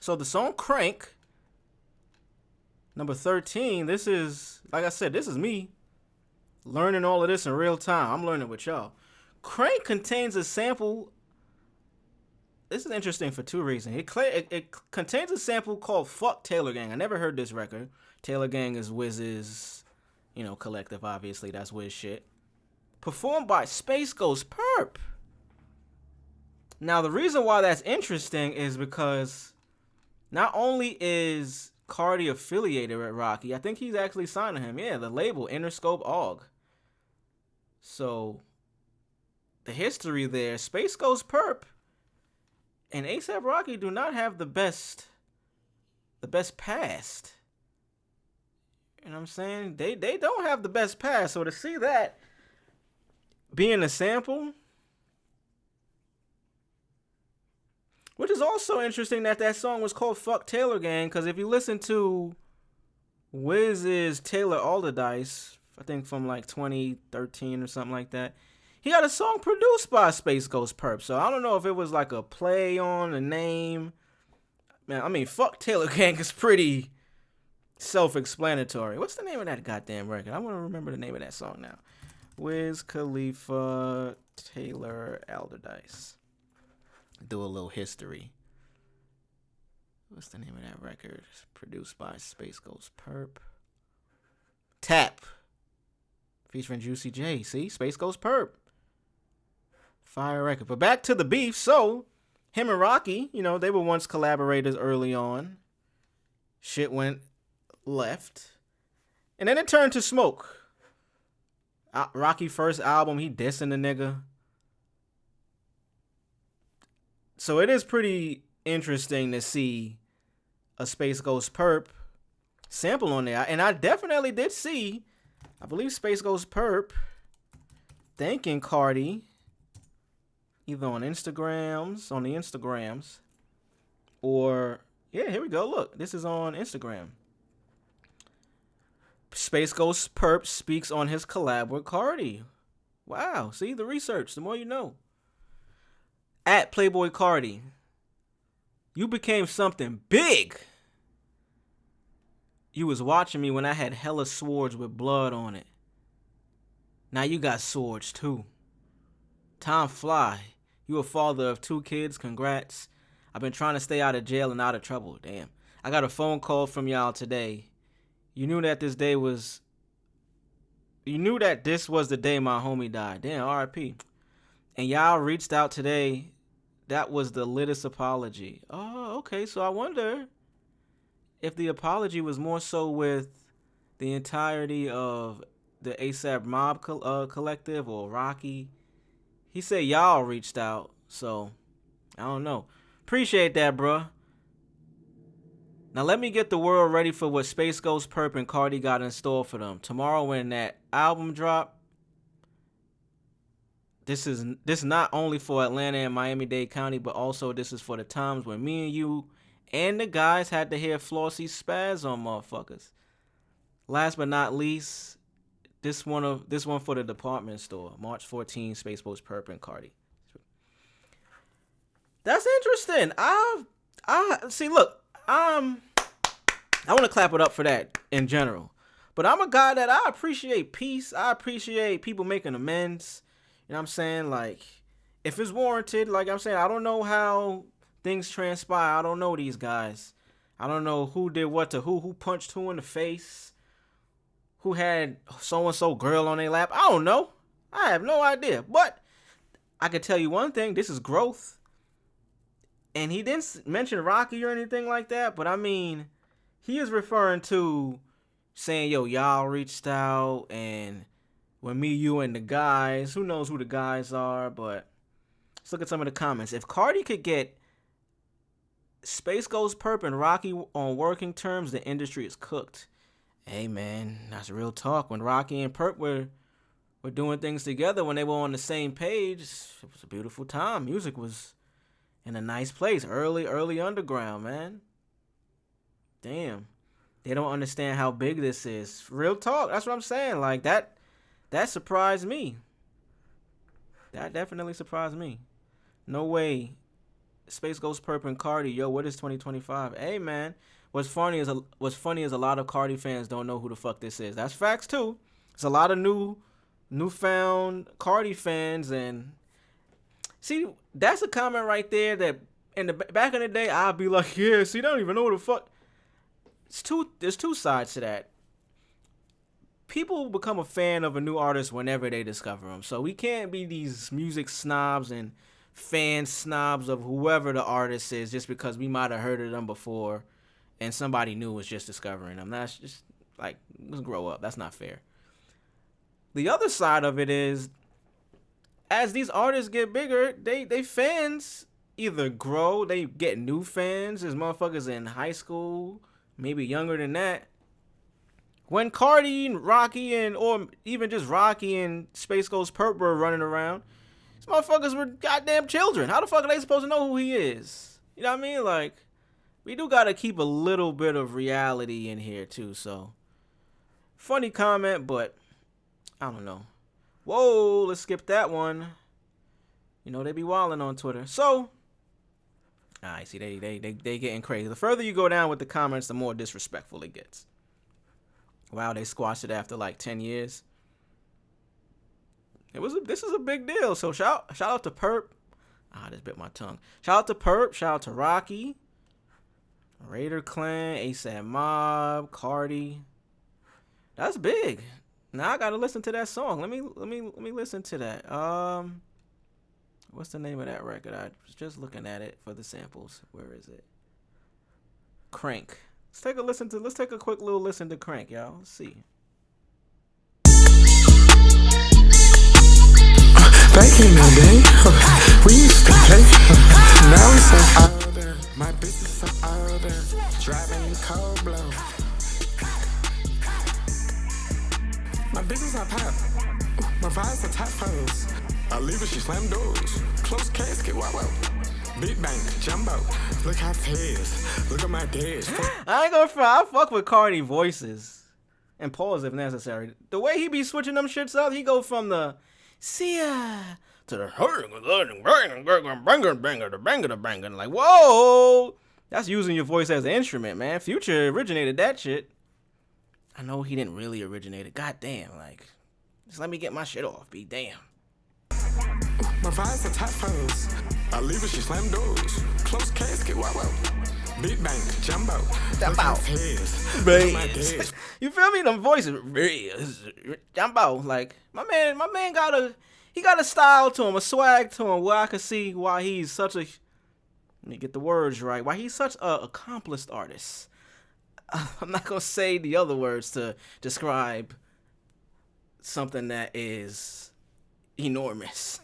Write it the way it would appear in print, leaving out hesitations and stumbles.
So the song Crank, number 13, this is, like I said, this is me learning all of this in real time. I'm learning with y'all. Crank contains a sample. This is interesting for two reasons. It contains a sample called Fuck Taylor Gang. I never heard this record. Taylor Gang is Wiz's, collective, obviously. That's Wiz shit. Performed by Space Ghost Perp. Now, the reason why that's interesting is because not only is Cardi affiliated with Rocky, I think he's actually signed to him. Yeah, the label, Interscope Org. So, the history there, Space Ghost Perp and A$AP Rocky do not have the best past. You know what I'm saying? They don't have the best past. So to see that being a sample, which is also interesting that song was called Fuck Taylor Gang, because if you listen to Wiz's Taylor Alderdice, I think from like 2013 or something like that, he got a song produced by Space Ghost Perp. So I don't know if it was like a play on the name. Man, I mean, Fuck Taylor Gang is pretty self-explanatory. What's the name of that goddamn record? I want to remember the name of that song now. Wiz Khalifa Taylor Alderdice. Do a little history. What's the name of that record? It's produced by Space Ghost Perp. Tap. Featuring Juicy J. See? Space Ghost Perp. Fire record. But back to the beef. So, him and Rocky, they were once collaborators early on. Shit went left. And then it turned to smoke. Rocky first album, he dissing the nigga. So it is pretty interesting to see a Space Ghost Perp sample on there. And I definitely did see, I believe Space Ghost Perp thanking Cardi either on the Instagrams, or, yeah, here we go. Look, this is on Instagram. Space Ghost Perp speaks on his collab with Cardi. Wow, see, the research, the more you know. At Playboy Cardi, you became something big. You was watching me when I had hella swords with blood on it. Now you got swords too. Time fly. You a father of 2 kids, congrats. I've been trying to stay out of jail and out of trouble, damn. I got a phone call from y'all today. You knew that this was the day my homie died. Damn, R.I.P. And y'all reached out today. That was the littest apology. Oh, okay. So I wonder if the apology was more so with the entirety of the A$AP Mob collective or Rocky. He said y'all reached out. So, I don't know. Appreciate that, bruh. Now let me get the world ready for what Space Ghost Perp and Cardi got in store for them. Tomorrow when that album drop, this is not only for Atlanta and Miami-Dade County, but also this is for the times when me and you and the guys had to hear Flossie spaz on motherfuckers. Last but not least, this one for the department store. March 14, Space Ghost Perp and Cardi. That's interesting. I see, look, I want to clap it up for that in general. But I'm a guy that I appreciate peace. I appreciate people making amends. You know what I'm saying? Like, if it's warranted, like I'm saying, I don't know how things transpire. I don't know these guys. I don't know who did what to who punched who in the face, who had so-and-so girl on their lap. I don't know. I have no idea. But I can tell you one thing. This is growth. And he didn't mention Rocky or anything like that. But, I mean, he is referring to saying, yo, y'all reached out. And when me, you, and the guys, who knows who the guys are. But let's look at some of the comments. If Cardi could get Space Ghost Perp and Rocky on working terms, the industry is cooked. Hey, man, that's real talk. When Rocky and Perp were doing things together, when they were on the same page, it was a beautiful time. Music was in a nice place. Early underground, man. Damn. They don't understand how big this is. Real talk. That's what I'm saying. Like, that surprised me. That definitely surprised me. No way Space Ghost Perp and Cardi. Yo, what is 2025? Hey man, what's funny is a lot of Cardi fans don't know who the fuck this is. That's facts too. There's a lot of newfound Cardi fans, and see, that's a comment right there that in the back in the day I'd be like, yeah, see, they don't even know who the fuck. There's two sides to that. People become a fan of a new artist whenever they discover them. So we can't be these music snobs and fan snobs of whoever the artist is just because we might have heard of them before and somebody new was just discovering them. That's just like, let's grow up. That's not fair. The other side of it is, as these artists get bigger, they fans either grow, they get new fans. There's motherfuckers in high school, maybe younger than that. When Cardi and Rocky or even just Rocky and Space Ghost Perp were running around, these motherfuckers were goddamn children. How the fuck are they supposed to know who he is? You know what I mean? Like, we do gotta keep a little bit of reality in here too. So, funny comment, but I don't know. Whoa, let's skip that one. You know, they be wilding on Twitter. So, I see they getting crazy. The further you go down with the comments, the more disrespectful it gets. Wow, they squashed it after like 10 years. This is a big deal. So shout out to Perp. I just bit my tongue. Shout out to Perp. Shout out to Rocky, Raider Clan, ASAP Mob, Cardi. That's big. Now I gotta listen to that song. Let me listen to that. What's the name of that record? I was just looking at it for the samples. Where is it? Crank. Let's take a quick little listen to Crank, y'all. Let's see. Back in the day, we used to play. Now it's so older. My bitch is so older. Driving cold blow. My business on pop. My vibes are top pose. I leave her, she slam doors. Close casket, wow. Big bang, jumbo. Look how fast. Look at my dash. I ain't gonna front. I fuck with Cardi voices and pause if necessary. The way he be switching them shits up, he go from the see ya to the banger. Like, whoa, that's using your voice as an instrument, man. Future originated that shit. I know he didn't really originate it. God damn, like, just let me get my shit off. Be damn. My vibes are top pose. I leave her, she slam doors. Close casket, wow. Big bang, jumbo. Jump out. You feel me? Them voices. Jump out. Like, my man got a style to him, a swag to him, where I can see why he's such a, let me get the words right, why he's such a accomplished artist. I'm not gonna say the other words to describe something that is enormous.